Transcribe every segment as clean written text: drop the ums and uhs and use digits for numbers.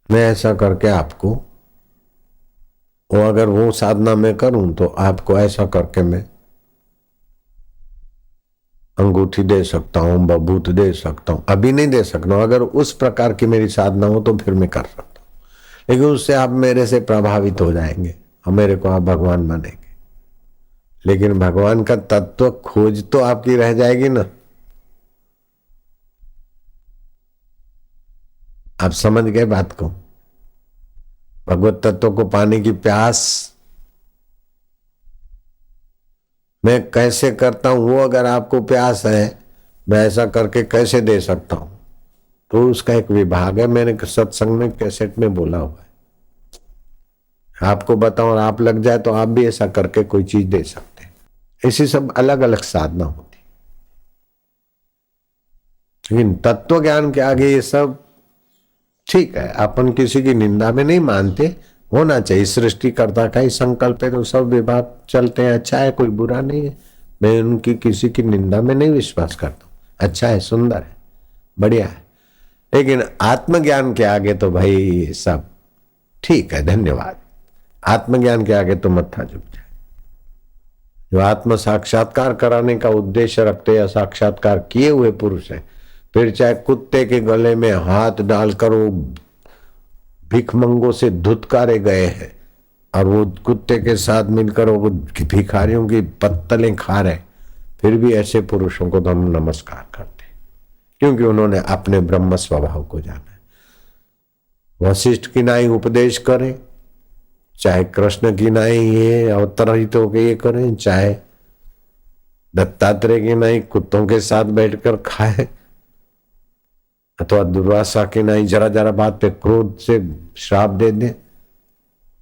मैं ऐसा करके आपको, वो अगर वो साधना मैं करूं तो आपको ऐसा करके मैं अंगूठी दे सकता हूं, बबूत दे सकता हूं। अभी नहीं दे सकता हूं, अगर उस प्रकार की मेरी साधना हो तो फिर मैं कर सकता हूं, लेकिन उससे आप मेरे से प्रभावित हो जाएंगे और मेरे को आप भगवान मानेंगे। लेकिन भगवान का तत्व खोज तो आपकी रह जाएगी ना। आप समझ गए बात को? भगवत तत्व को पाने की प्यास मैं कैसे करता हूं, वो अगर आपको प्यास है मैं ऐसा करके कैसे दे सकता हूं, तो उसका एक विभाग है। मैंने सत्संग में कैसेट में बोला हुआ है, आपको बताऊं और आप लग जाए तो आप भी ऐसा करके कोई चीज दे सकते हैं। ऐसी सब अलग अलग साधना होती, लेकिन तत्व ज्ञान के आगे ये सब ठीक है। अपन किसी की निंदा में नहीं मानते, होना चाहिए, सृष्टिकर्ता का ही संकल्प है तो सब विभाग चलते हैं। अच्छा है, कोई बुरा नहीं है। मैं उनकी किसी की निंदा में नहीं विश्वास करता हूं। अच्छा है, सुंदर है, बढ़िया है, लेकिन आत्मज्ञान के आगे तो भाई सब ठीक है, धन्यवाद। आत्मज्ञान के आगे तो मत्था झुक जाए। जो आत्म साक्षात्कार कराने का उद्देश्य रखते या साक्षात्कार किए हुए पुरुष है, फिर चाहे कुत्ते के गले में हाथ डालकर वो भिखमंगों से धुतकारे गए हैं और वो कुत्ते के साथ मिलकर वो भिखारियों की पत्तलें खा रहे, फिर भी ऐसे पुरुषों को तो हम नमस्कार करते हैं, क्योंकि उन्होंने अपने ब्रह्म स्वभाव को जाना है। वशिष्ठ की नाई उपदेश करें, चाहे कृष्ण की नाई ये अवतरित होकर ये करें, चाहे दत्तात्रेय की नाई कुत्तों के साथ बैठकर खाए, अथवा दुर्वासा की नाई जरा जरा बात पे क्रोध से श्राप दे दे,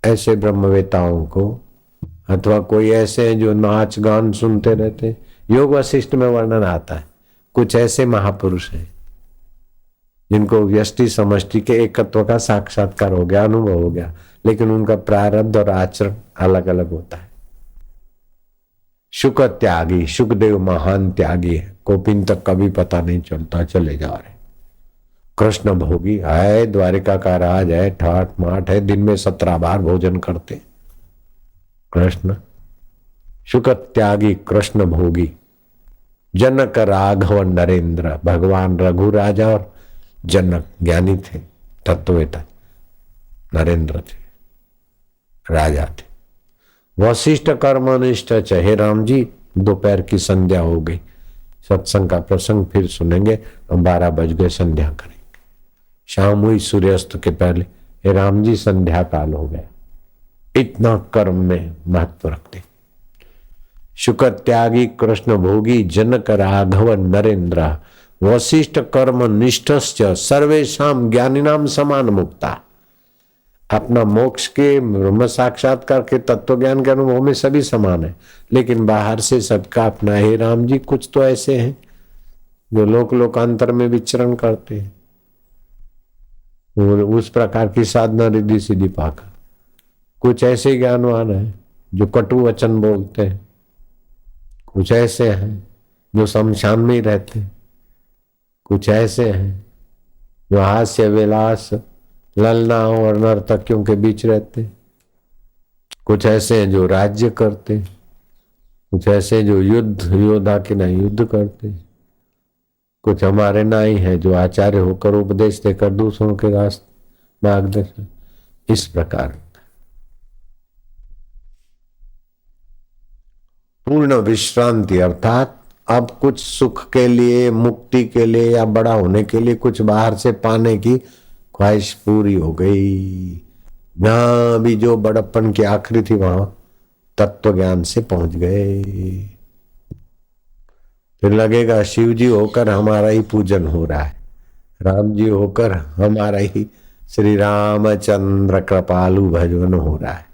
ऐसे ब्रह्मवेताओं को, अथवा कोई ऐसे हैं जो नाच गान सुनते रहते। योग वशिष्ठ में वर्णन आता है, कुछ ऐसे महापुरुष हैं जिनको व्यष्टि समष्टि के एकत्व का साक्षात्कार हो गया, अनुभव हो गया, लेकिन उनका प्रारब्ध और आचरण अलग अलग होता है। शुक त्यागी, सुखदेव महान त्यागी है, कोपिन तक कभी पता नहीं चलता, चले जा रहे। कृष्ण भोगी है, द्वारिका का राज है, ठाट माठ है, दिन में 17 बार भोजन करते कृष्ण। शुक त्यागी, कृष्ण भोगी, जनक राघव नरेंद्र, भगवान रघु राजा और जनक ज्ञानी थे, तत्ववेता, नरेंद्र थे, राजा थे। वशिष्ठ कर्मनिष्ठ हे राम जी। दोपहर की संध्या हो गई, सत्संग का प्रसंग फिर सुनेंगे, 12 बज गए, संध्या करेंगे। शाम हुई सूर्यास्त के पहले, हे राम जी संध्या काल हो गया। इतना कर्म में महत्व रखते। शुक त्यागी, कृष्ण भोगी, जनक राघव नरेंद्र, वशिष्ठ कर्म निष्ठश्च सर्वेशाम ज्ञानिनाम समान मुक्ता। अपना मोक्ष के, ब्रह्म साक्षात्कार के, तत्व ज्ञान के अनुभव में सभी समान है, लेकिन बाहर से सबका अपना। हे राम जी, कुछ तो ऐसे हैं जो लोकांतर में विचरण करते हैं, उस प्रकार की साधना रिद्धि सीधी पाकर। कुछ ऐसे ज्ञानवान है जो कटु वचन बोलते हैं, कुछ ऐसे हैं जो शमशान में ही रहते हैं, कुछ ऐसे हैं जो हास्य विलास ललनाओं और नर्तकियों के बीच रहते, कुछ ऐसे हैं जो राज्य करते, कुछ ऐसे जो युद्ध योद्धा के नहीं युद्ध करते, कुछ हमारे नाई हैं जो आचार्य होकर उपदेश देकर दूसरों के रास्ते मार्गदर्शन। इस प्रकार पूर्ण विश्रांति, अर्थात अब कुछ सुख के लिए, मुक्ति के लिए या बड़ा होने के लिए कुछ बाहर से पाने की ख्वाहिश पूरी हो गई। जहां भी जो बड़प्पन की आखिरी थी वहां तत्व ज्ञान से पहुंच गए। फिर लगेगा शिव जी होकर हमारा ही पूजन हो रहा है, राम जी होकर हमारा ही श्री रामचंद्र कृपालु भजन हो रहा है,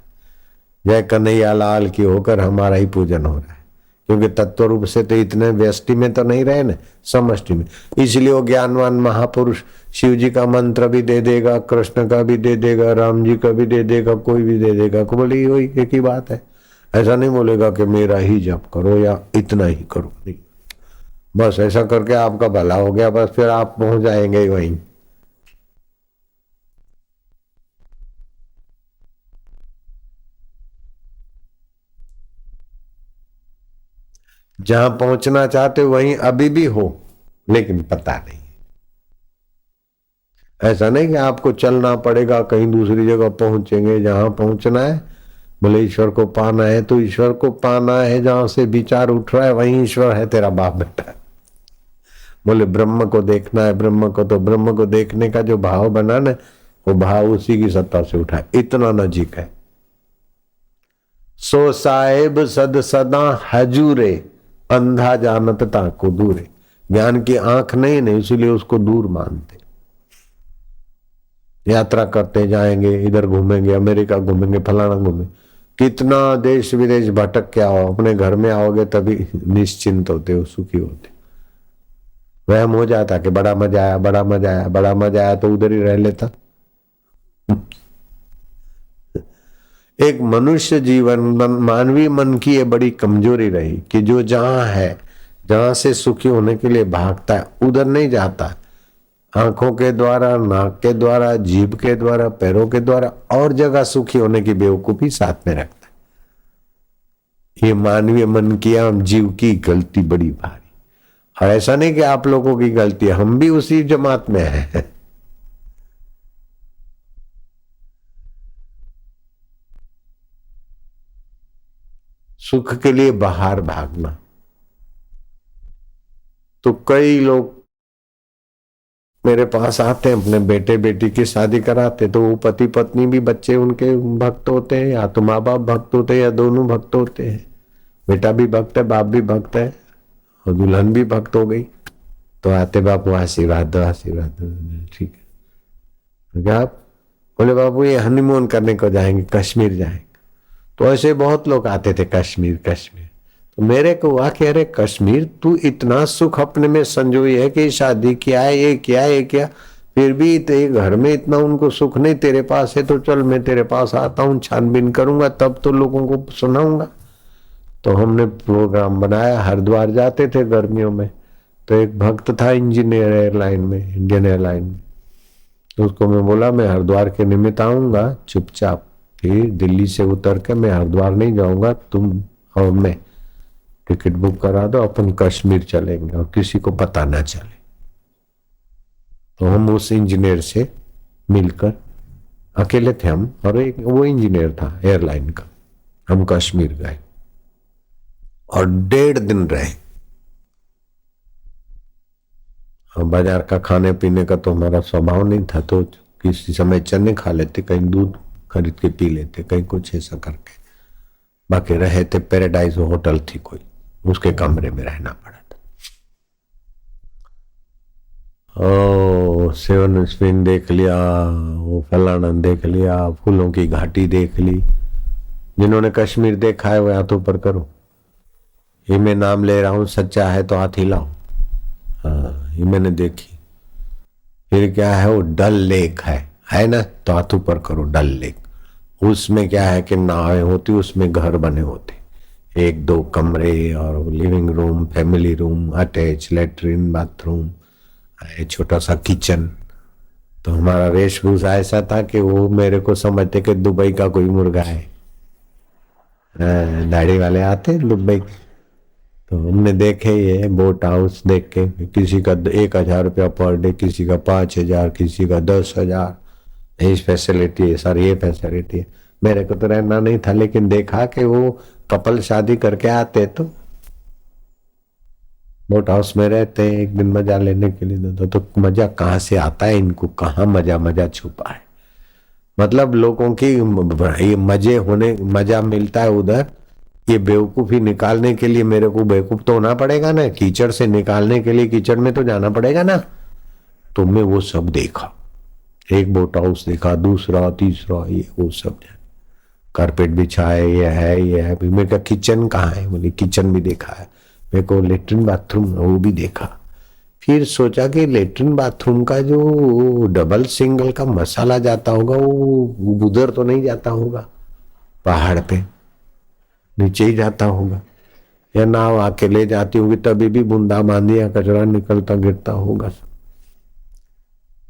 जय कन्हैया लाल की होकर हमारा ही पूजन हो रहा है। क्योंकि तत्व रूप से तो इतने व्यष्टि में तो नहीं रहे ना, समष्टि में। इसलिए वो ज्ञानवान महापुरुष शिव जी का मंत्र भी दे देगा, कृष्ण का भी दे देगा, राम जी का भी दे देगा, कोई भी दे देगा, को बोले वही एक ही बात है। ऐसा नहीं बोलेगा कि मेरा ही जप करो या इतना ही करो, नहीं, बस ऐसा करके आपका भला हो गया, बस फिर आप पहुंच जाएंगे वहीं। जहां पहुंचना चाहते हो वहीं अभी भी हो, लेकिन पता नहीं। ऐसा नहीं कि आपको चलना पड़ेगा कहीं दूसरी जगह पहुंचेंगे, जहां पहुंचना है। बोले ईश्वर को पाना है तो ईश्वर को पाना है, जहां से विचार उठ रहा है वहीं ईश्वर है तेरा बाप बेटा। बोले ब्रह्म को देखना है, ब्रह्म को, तो ब्रह्म को देखने का जो भाव बना ना, वो भाव उसी की सत्ता से उठा है, इतना नजीक है। सो साहेब सद सदा हजूरे, अंधा जानत ताको दूरे। ज्ञान की आंख नहीं नहीं, इसलिए उसको दूर मानते। यात्रा करते जाएंगे, इधर घूमेंगे, अमेरिका घूमेंगे, फलाना घूमेंगे, कितना देश विदेश भटक के आओ, अपने घर में आओगे तभी निश्चिंत होते हो, सुखी होते। वहम हो जाता कि बड़ा मजा आया, बड़ा मजा आया, बड़ा मजा आया, तो उधर ही रह लेता। एक मनुष्य जीवन मानवीय मन की ये बड़ी कमजोरी रही कि जो जहां है, जहां से सुखी होने के लिए भागता है, उधर नहीं जाता। आंखों के द्वारा, नाक के द्वारा, जीभ के द्वारा, पैरों के द्वारा और जगह सुखी होने की बेवकूफी साथ में रखता है। ये मानवीय मन की, आम जीव की गलती बड़ी भारी। और ऐसा नहीं कि आप लोगों की गलती है, हम भी उसी जमात में हैं। सुख के लिए बाहर भागना। तो कई लोग मेरे पास आते हैं, अपने बेटे बेटी की शादी कराते, तो वो पति पत्नी भी, बच्चे उनके भक्त होते हैं, या तो माँ बाप भक्त होते हैं, या दोनों भक्त होते हैं। बेटा भी भक्त है, बाप भी भक्त है, और दुल्हन भी भक्त हो गई। तो आते, बापू आशीर्वाद दो, आशीर्वाद दो। ठीक है क्या आप? बोले बाबू ये हनीमून करने को जाएंगे, कश्मीर जाएंगे। तो ऐसे बहुत लोग आते थे, कश्मीर कश्मीर। तो मेरे को हुआ कि अरे कश्मीर, तू इतना सुख अपने में संजोई है कि शादी किया है, ये किया, ये किया, फिर भी तेरे घर में इतना उनको सुख नहीं, तेरे पास है तो चल मैं तेरे पास आता हूँ, छानबीन करूंगा, तब तो लोगों को सुनाऊंगा। तो हमने प्रोग्राम बनाया, हरिद्वार जाते थे गर्मियों में। तो एक भक्त था इंजीनियर एयरलाइन में, इंडियन एयरलाइन में। तो उसको मैं बोला मैं हरिद्वार के निमित्त आऊंगा चुपचाप, फिर दिल्ली से उतर के मैं हरिद्वार नहीं जाऊंगा, तुम और मैं टिकट बुक करा दो, अपन कश्मीर चलेंगे और किसी को पता ना चले। तो हम उस इंजीनियर से मिलकर, अकेले थे हम, और एक वो इंजीनियर था एयरलाइन का, हम कश्मीर गए और 1.5 दिन रहे। बाजार का खाने पीने का तो हमारा स्वभाव नहीं था, तो किसी समय चने खा लेते, कहीं दूध खरीद के पी लेते, कहीं कुछ ऐसा करके। बाकी रहे थे, पैराडाइज होटल थी कोई, उसके कमरे में रहना पड़ा था। ओ सेवन स्प्रिंग देख लिया, वो फलाना देख लिया, फूलों की घाटी देख ली। जिन्होंने कश्मीर देखा है वो हाथ ऊपर करो। ये मैं नाम ले रहा हूं, सच्चा है तो हाथ हिलाओ। हाँ, ये मैंने देखी। फिर क्या है, वो डल लेक है ना, तो हाथ ऊपर करो। डल लेक, उसमें क्या है कि नावें होती, उसमें घर बने होते, 1-2 कमरे और living room, family room, attach latrine bathroom, छोटा सा किचन। तो हमारा वेशभूषा ऐसा था कि वो मेरे को समझते कि दुबई का कोई मुर्गा है। दाढ़ी वाले आते दुबई के। तो हमने देखे ये बोट हाउस, देख के किसी का 1,000 रुपया पर डे, किसी का 5,000, किसी का 10,000। इस फैसिलिटी है सर, ये फैसिलिटी है। मेरे को तो रहना नहीं था, लेकिन देखा कि वो कपल शादी करके आते तो बोट हाउस में रहते हैं, एक दिन मजा लेने के लिए। तो मजा कहाँ से आता है इनको, कहाँ मजा मजा छुपा है। मतलब लोगों की ये मजे होने, मजा मिलता है उधर। ये बेवकूफी निकालने के लिए मेरे को बेवकूफ तो होना पड़ेगा ना, कीचड़ से निकालने के लिए कीचड़ में तो जाना पड़ेगा ना। तो मैं वो सब देखा, एक बोट हाउस देखा, दूसरा, तीसरा, ये वो सब। कारपेट बिछाए, ये है, ये है। मेरे का किचन कहाँ है, बोले किचन भी देखा है। मेरे को लेटरिन बाथरूम वो भी देखा। फिर सोचा कि लेटरिन बाथरूम का जो डबल सिंगल का मसाला जाता होगा, वो उधर तो नहीं जाता होगा, पहाड़ पे नीचे ही जाता होगा, या नाव आके ले जाती होगी, तभी भी बूंदा बांदी या कचरा निकलता गिरता होगा सब।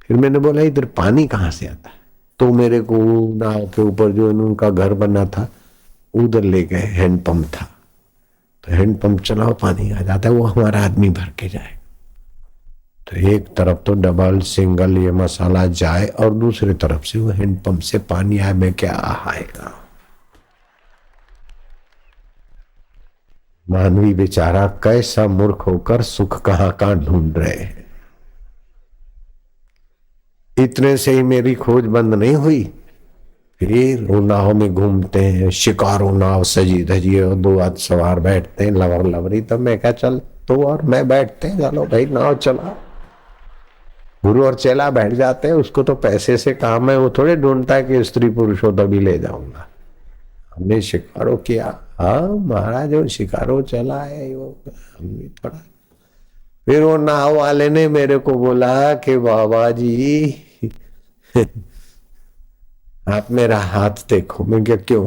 फिर मैंने बोला इधर पानी कहाँ से आता है? तो मेरे को नाव के ऊपर जो उनका घर बना था, उधर ले गए, हैंडपंप था। तो हैंडपंप चलाओ, पानी आ जाता है, वो हमारा आदमी भर के जाए। तो एक तरफ तो डबल सिंगल ये मसाला जाए और दूसरी तरफ से वो हैंडपंप से पानी आए, में क्या आएगा। मानवी बेचारा कैसा मूर्ख होकर सुख कहाँ कहाँ ढूंढ रहे हैं। इतने से ही मेरी खोज बंद नहीं हुई, फिर वो नाव में घूमते हैं, शिकारो नाव सजी धजी और दो आदमी सवार बैठते हैं लवर लवरी। तब मैं क्या, चल तो और मैं बैठते हैं, चलो भाई नाव चला। गुरु और चेला बैठ जाते हैं, उसको तो पैसे से काम है, वो थोड़े ढूंढता है कि स्त्री पुरुष हो तभी ले जाऊंगा। हमने शिकारो किया, हाँ महाराज वो शिकारो चला है वो, हमने थोड़ा। फिर वो नाव वाले ने मेरे को बोला कि बाबा जी आप मेरा हाथ देखो। मैं क्या, क्यों?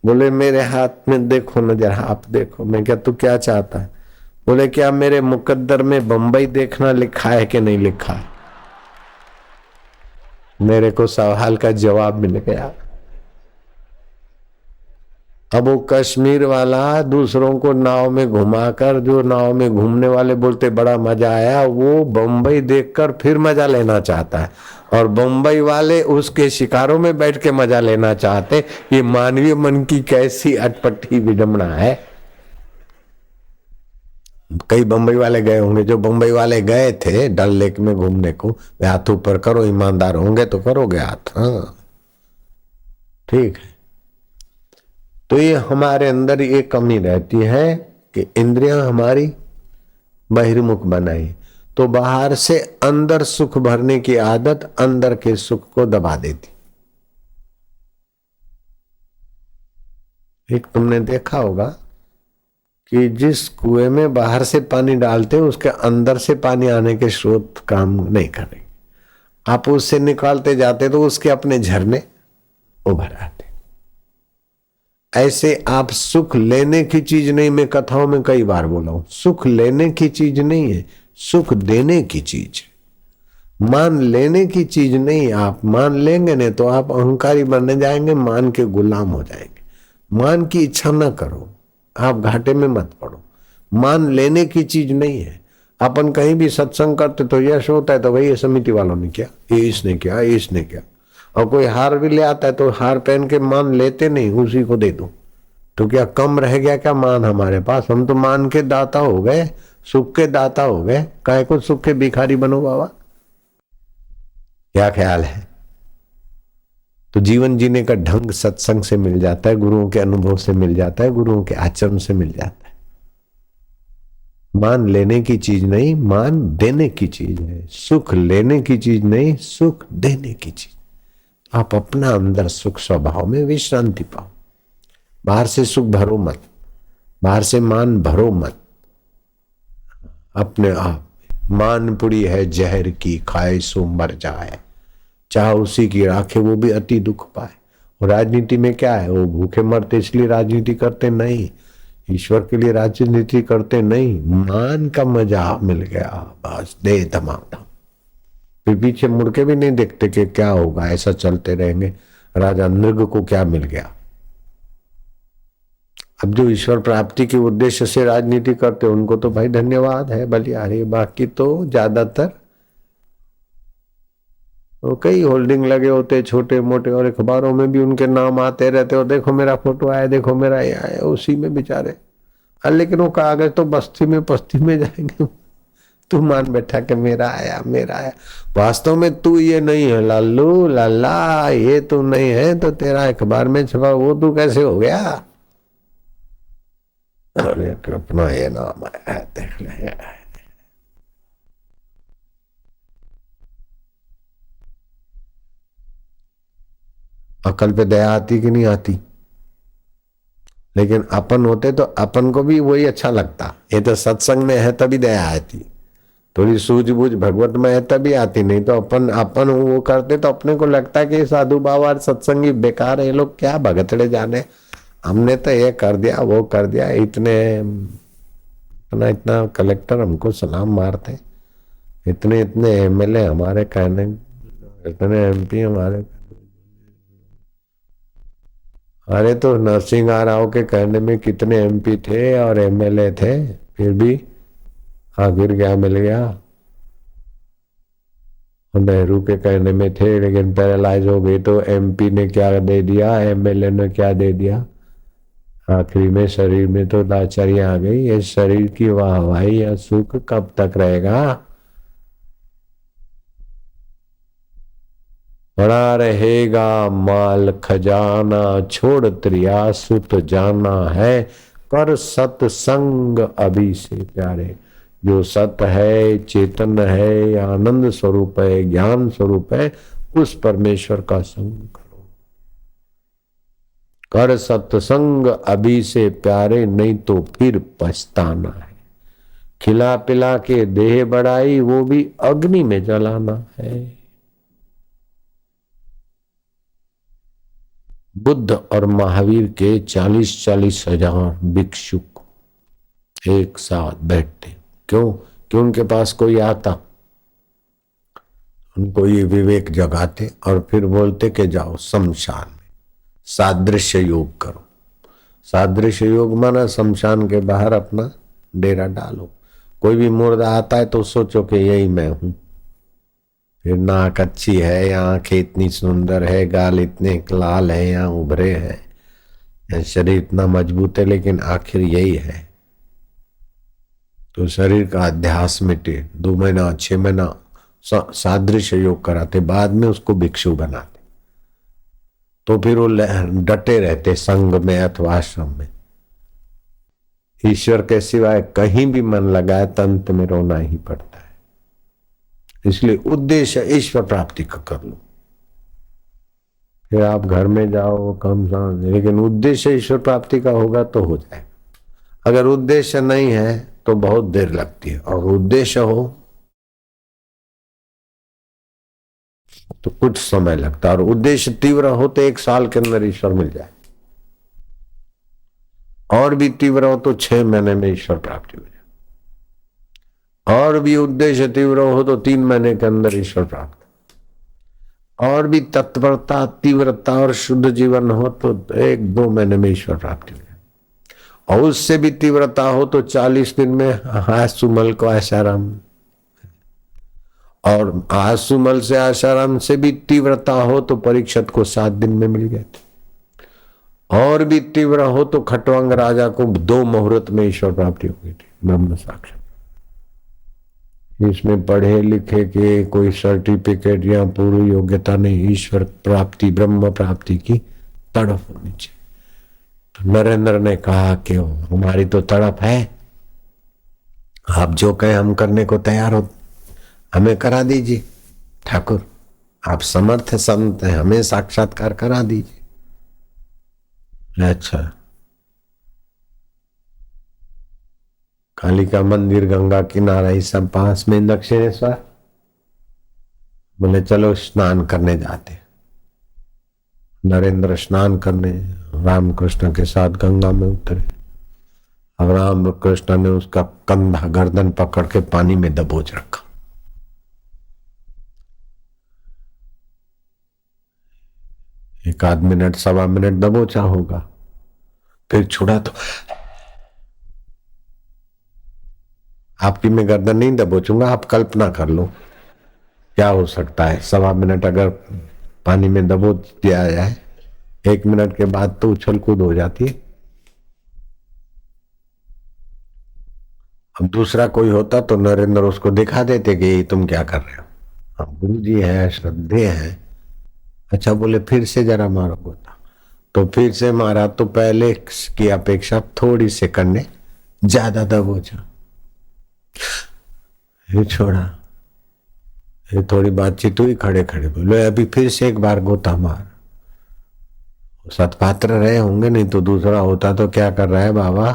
बोले मेरे हाथ में देखो न जरा, आप देखो। मैं क्या, तू क्या चाहता है? बोले क्या मेरे मुकद्दर में बंबई देखना लिखा है कि नहीं लिखा है? मेरे को सवाल का जवाब मिल गया। अब वो कश्मीर वाला दूसरों को नाव में घुमाकर, जो नाव में घूमने वाले बोलते बड़ा मजा आया, वो बंबई देखकर फिर मजा लेना चाहता है, और बंबई वाले उसके शिकारों में बैठ के मजा लेना चाहते। ये मानवीय मन की कैसी अटपटी विडंबना है। कई बंबई वाले गए होंगे, जो बंबई वाले गए थे डल लेक में घूमने को, वे हाथ ऊपर करो, ईमानदार होंगे तो करोगे हाथ, हाँ ठीक है। तो ये हमारे अंदर ये कमी रहती है कि इंद्रियां हमारी बहिर्मुख बनाई, तो बाहर से अंदर सुख भरने की आदत अंदर के सुख को दबा देती। एक तुमने देखा होगा कि जिस कुएं में बाहर से पानी डालते उसके अंदर से पानी आने के स्रोत काम नहीं करेंगे। आप उससे निकालते जाते तो उसके अपने झरने उभर आते। ऐसे आप सुख लेने की चीज नहीं, मैं कथाओं में कई बार बोला हूं, सुख लेने की चीज नहीं है, सुख देने की चीज है। मान लेने की चीज नहीं। आप मान लेंगे नहीं तो आप अहंकारी बनने जाएंगे, मान के गुलाम हो जाएंगे। मान की इच्छा न करो, आप घाटे में मत पड़ो। मान लेने की चीज नहीं है। अपन कहीं भी सत्संग करते तो यश होता है तो भाई ये समिति वालों ने किया, ये इसने किया, ये इसने किया। और कोई हार भी ले आता है तो हार पहन के मान लेते नहीं, उसी को दे दो। तो क्या कम रह गया क्या मान हमारे पास? हम तो मान के दाता हो गए, सुख के दाता हो गए। काहे को सुख के भिखारी बनो बाबा? क्या ख्याल है? तो जीवन जीने का ढंग सत्संग से मिल जाता है, गुरुओं के अनुभव से मिल जाता है, गुरुओं के आचरण से मिल जाता है। मान लेने की चीज नहीं, मान देने की चीज है। सुख लेने की चीज नहीं, सुख देने की चीज। आप अपना अंदर सुख स्वभाव में विश्रांति पाओ। बाहर से सुख भरो मत, बाहर से मान भरो मत। अपने आप मान पुड़ी है जहर की, खाए सो मर जाए, चाहे उसी की राखे वो भी अति दुख पाए। और राजनीति में क्या है, वो भूखे मरते इसलिए राजनीति करते नहीं, ईश्वर के लिए राजनीति करते नहीं। मान का मजा मिल गया, बस दे धमाधम, फिर पीछे मुड़ के भी नहीं देखते कि क्या होगा। ऐसा चलते रहेंगे। राजा नृग को क्या मिल गया? अब जो ईश्वर प्राप्ति के उद्देश्य से राजनीति करते उनको तो भाई धन्यवाद है बलिहारी। बाकी तो ज्यादातर तो कई होल्डिंग लगे होते छोटे मोटे, और अखबारों में भी उनके नाम आते रहते, और देखो मेरा फोटो आया, देखो मेरा ये आया, उसी में बेचारे। लेकिन वो कागज तो बस्ती में पस्ती में जाएंगे। तू मान बैठा कि मेरा आया मेरा आया। वास्तव में तू ये नहीं है लालू लाला, ये तू नहीं है तो तेरा अखबार में छपा वो तू कैसे हो गया? अरे अपना ये नाम आया है, देख ले। अकल पे दया आती कि नहीं आती? लेकिन अपन होते तो अपन को भी वही अच्छा लगता। ये तो सत्संग में है तभी दया आती, थोड़ी सूझबूझ भगवत में है तभी आती। नहीं तो अपन अपन वो करते तो अपने को लगता है कि साधु बाबा सत्संगी बेकार है, ये लोग क्या भगतड़े जाने, हमने तो ये कर दिया वो कर दिया। इतने इतना इतना कलेक्टर हमको सलाम मारते, इतने इतने एमएलए हमारे कहने, इतने एमपी हमारे। अरे तो नरसिंह राव के कहने में कितने एमपी थे और एमएलए थे, फिर भी आखिर क्या मिल गया। नेहरू के कहने में थे लेकिन पैरालाइज हो गई, तो एमपी ने क्या दे दिया, एमएलए ने क्या दे दिया, आखिरी में शरीर में तो लाचारी आ गई। ये शरीर की वाहवाही या सुख कब तक रहेगा। पड़ा रहेगा माल खजाना, छोड़ त्रिया सुत जाना है, कर सत्संग अभी से प्यारे। जो सत है, चेतन है, आनंद स्वरूप है, ज्ञान स्वरूप है, उस परमेश्वर का संग करो। कर सत्संग अभी से प्यारे, नहीं तो फिर पछताना है। खिला पिला के देह बढ़ाई, वो भी अग्नि में जलाना है। बुद्ध और महावीर के 40-40 हजार भिक्षुक एक साथ बैठते। क्यों? क्यों उनके पास कोई आता, उनको ये विवेक जगाते और फिर बोलते कि जाओ शमशान में सादृश्य योग करो। सादृश्य योग माना शमशान के बाहर अपना डेरा डालो। कोई भी मुर्दा आता है तो सोचो कि यही मैं हूं। फिर नाक अच्छी है, या आंखें इतनी सुंदर है, गाल इतने लाल है या उभरे हैं, शरीर इतना मजबूत है, लेकिन आखिर यही है। तो शरीर का अध्यास मिटे, 2 महीना 6 महीना सादृश्य योग कराते, बाद में उसको भिक्षु बनाते। तो फिर वो डटे रहते संघ में अथवा आश्रम में। ईश्वर के सिवाय कहीं भी मन लगाए तो अंत में रोना ही पड़ता है। इसलिए उद्देश्य ईश्वर प्राप्ति का कर लो, फिर आप घर में जाओ कम शाम, लेकिन उद्देश्य ईश्वर प्राप्ति का होगा तो हो जाए। अगर उद्देश्य नहीं है तो बहुत देर लगती है, और उद्देश्य हो तो कुछ समय लगता है, और उद्देश्य तीव्र हो तो 1 साल के अंदर ईश्वर मिल जाए, और भी तीव्र हो तो 6 महीने में ईश्वर प्राप्ति हो जाए, और भी उद्देश्य तीव्र हो तो 3 महीने के अंदर ईश्वर प्राप्त, और भी तत्परता तीव्रता और शुद्ध जीवन हो तो 1-2 महीने में ईश्वर प्राप्ति हो जाए, और उससे भी तीव्रता हो तो 40 दिन में आसुमल को आशाराम, और आसुमल से आशाराम से भी तीव्रता हो तो परीक्षित को 7 दिन में मिल गए थे, और भी तीव्र हो तो खटवांग राजा को 2 मुहूर्त में ईश्वर प्राप्ति हो गई थी, ब्रह्म साक्षात। इसमें पढ़े लिखे के कोई सर्टिफिकेट या पूरी योग्यता नहीं, ईश्वर प्राप्ति ब्रह्म प्राप्ति की तड़प होनी चाहिए। तो नरेंद्र ने कहा कि हमारी तो तड़प है, आप जो कहें हम करने को तैयार हो, हमें करा दीजिए ठाकुर, आप समर्थ संत हैं, हमें साक्षात्कार करा दीजिए। अच्छा, कालिका मंदिर, गंगा किनारा, ये सब पास में दक्षिणेश्वर। बोले चलो स्नान करने जाते। नरेंद्र स्नान करने रामकृष्ण के साथ गंगा में उतरे। अब रामकृष्ण ने उसका कंधा गर्दन पकड़ के पानी में दबोच रखा। एक आध मिनट 1.25 मिनट दबोचा होगा, फिर छुड़ा तो आपकी मैं गर्दन नहीं दबोचूंगा, आप कल्पना कर लो क्या हो सकता है। 1.25 मिनट अगर पानी में दबोच दिया जाए, 1 मिनट के बाद तो उछल कूद हो जाती है। अब दूसरा कोई होता तो नरेंद्र उसको दिखा देते कि तुम क्या कर रहे हो। अब गुरु जी है, श्रद्धेय है। अच्छा, बोले फिर से जरा मारो गोता, तो फिर से मारा तो पहले की अपेक्षा थोड़ी सेकंड ने ज्यादा दबोचा, ये छोड़ा, ये थोड़ी बातचीत हुई, खड़े खड़े बोले अभी फिर से एक बार गोता मार। सतपात्र रहे होंगे, नहीं तो दूसरा होता तो क्या कर रहा है बाबा,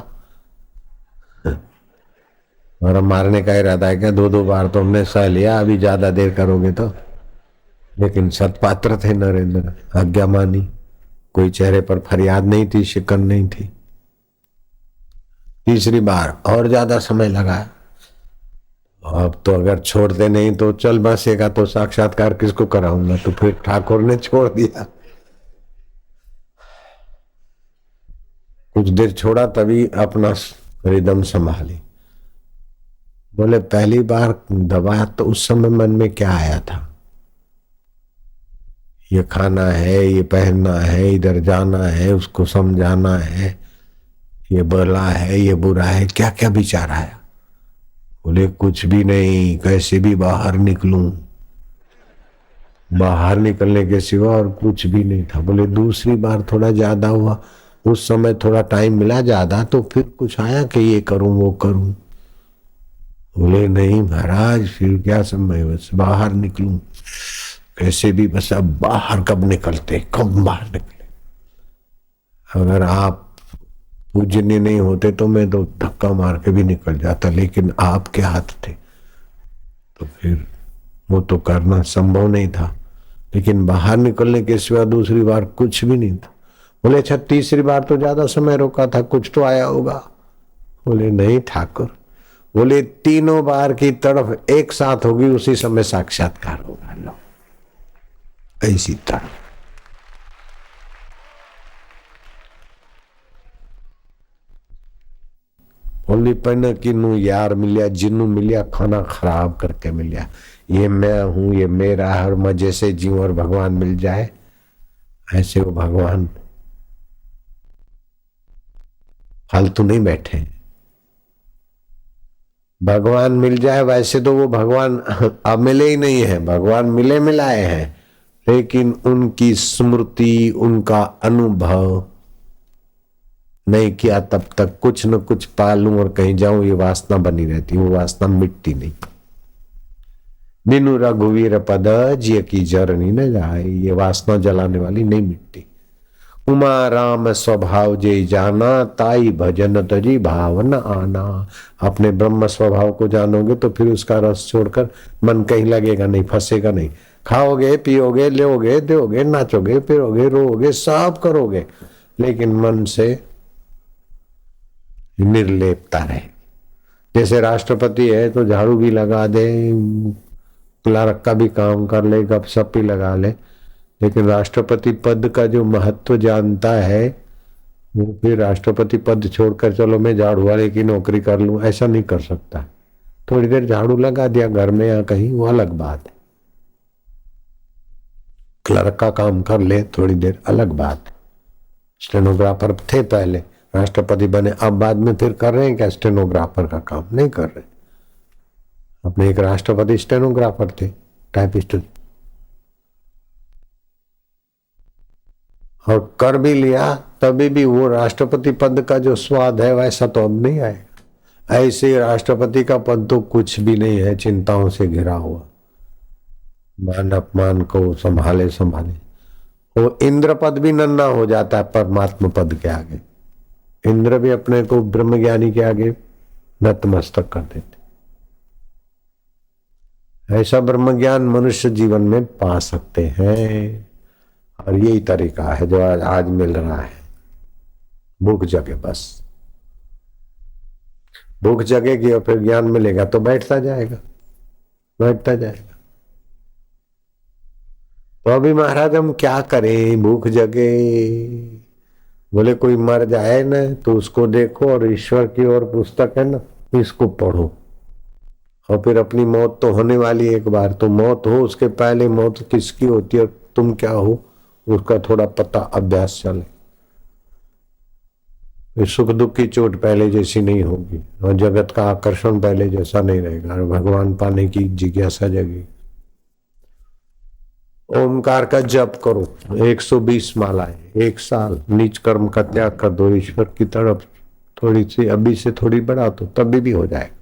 और मारने का इरादा है क्या? 2-2 बार तो हमने सह लिया, अभी ज्यादा देर करोगे तो। लेकिन सतपात्र थे नरेंद्र, आज्ञा मानी, कोई चेहरे पर फरियाद नहीं थी, शिकन नहीं थी। तीसरी बार और ज्यादा समय लगा। अब तो अगर छोड़ते नहीं तो चल बसेगा तो साक्षात्कार किसको कराऊंगा, तो फिर ठाकुर ने छोड़ दिया। कुछ देर छोड़ा तभी अपना रिदम संभाली। बोले पहली बार दबाया तो उस समय मन में क्या आया था? ये खाना है, ये पहनना है, इधर जाना है, उसको समझाना है, ये भला है, ये बुरा है, क्या क्या विचार आया? बोले कुछ भी नहीं, कैसे भी बाहर निकलूं। बाहर निकलने के सिवा और कुछ भी नहीं था। बोले दूसरी बार थोड़ा ज्यादा हुआ, उस समय थोड़ा टाइम मिला ज्यादा, तो फिर कुछ आया कि ये करूं वो करूं। बोले नहीं महाराज, फिर क्या समय, बस बाहर निकलूं कैसे भी, बस अब बाहर कब निकलते, कब बाहर निकले। अगर आप पूजनीय नहीं होते तो मैं तो धक्का मार के भी निकल जाता, लेकिन आपके हाथ थे तो फिर वो तो करना संभव नहीं था। लेकिन बाहर निकलने के सिवा दूसरी बार कुछ भी नहीं था। बोले अच्छा तीसरी बार तो ज्यादा समय रोका था, कुछ तो आया होगा। बोले नहीं ठाकुर, बोले तीनों बार की तरफ एक साथ होगी, उसी समय साक्षात्कार होगा। लो ऐसी तरह बोली पहले किन्नू यार मिलिया, जिन्नू मिलिया खाना खराब करके मिलिया। ये मैं हूं, ये मेरा हर मजे से जीव और भगवान मिल जाए, ऐसे वो भगवान फालतू नहीं बैठे। भगवान मिल जाए, वैसे तो वो भगवान अब मिले ही नहीं है, भगवान मिले मिलाए हैं, लेकिन उनकी स्मृति, उनका अनुभव नहीं किया तब तक कुछ न कुछ पालूं और कहीं जाऊं, ये वासना बनी रहती, वो वासना मिटती नहीं। बिनु रघुवीर पद जिय की जरनी न जाए, ये वासना जलाने वाली नहीं मिटती। उमा राम स्वभाव जे जाना, ताई भजन तजी भाव न आना। अपने ब्रह्म स्वभाव को जानोगे तो फिर उसका रस छोड़कर मन कहीं लगेगा नहीं, फंसेगा नहीं। खाओगे, पियोगे, लोगे, दोगे, नाचोगे, फिरोगे, रोगे, सब करोगे, लेकिन मन से निर्लेपता रहे। जैसे राष्ट्रपति है तो झाड़ू भी लगा दे, क्लर्क का भी काम कर ले, गपशप भी लगा ले, लेकिन राष्ट्रपति पद का जो महत्व जानता है वो फिर राष्ट्रपति पद छोड़कर चलो मैं झाड़ू वाले की नौकरी कर लूं, ऐसा नहीं कर सकता। थोड़ी देर झाड़ू लगा दिया घर में या कहीं, वो अलग बात है। क्लर्क का काम कर ले थोड़ी देर, अलग बात है। स्टेनोग्राफर थे पहले, राष्ट्रपति बने, अब बाद में फिर कर रहे हैं क्या स्टेनोग्राफर का काम? नहीं कर रहे। अपने एक राष्ट्रपति स्टेनोग्राफर थे, टाइपिस्ट, और कर भी लिया तभी भी वो राष्ट्रपति पद का जो स्वाद है वैसा तो अब नहीं आएगा। ऐसे राष्ट्रपति का पद तो कुछ भी नहीं है, चिंताओं से घिरा हुआ, मान अपमान को संभाले संभाले। वो इंद्र पद भी नन्हा हो जाता है परमात्मा पद के आगे। इंद्र भी अपने को ब्रह्मज्ञानी के आगे नतमस्तक कर देते। ऐसा ब्रह्मज्ञान मनुष्य जीवन में पा सकते हैं, और यही तरीका है जो आज मिल रहा है। भूख जगे, बस भूख जगेगी और फिर ज्ञान मिलेगा तो बैठता जाएगा, बैठता जाएगा। तो अभी महाराज हम क्या करें, भूख जगे। बोले कोई मर जाए ना तो उसको देखो, और ईश्वर की ओर पुस्तक है ना, इसको पढ़ो, और फिर अपनी मौत तो होने वाली है एक बार, तो मौत हो उसके पहले मौत किसकी होती है और तुम क्या हो उसका थोड़ा पता, अभ्यास चले। सुख दुख की चोट पहले जैसी नहीं होगी, और जगत का आकर्षण पहले जैसा नहीं रहेगा, और भगवान पाने की जिज्ञासा जगेगी। ओमकार का जप करो, 120 मालाएं, एक साल नीच कर्म का त्याग कर दो, ईश्वर की तरफ थोड़ी सी अभी से थोड़ी बढ़ा तो तभी भी हो जाएगा।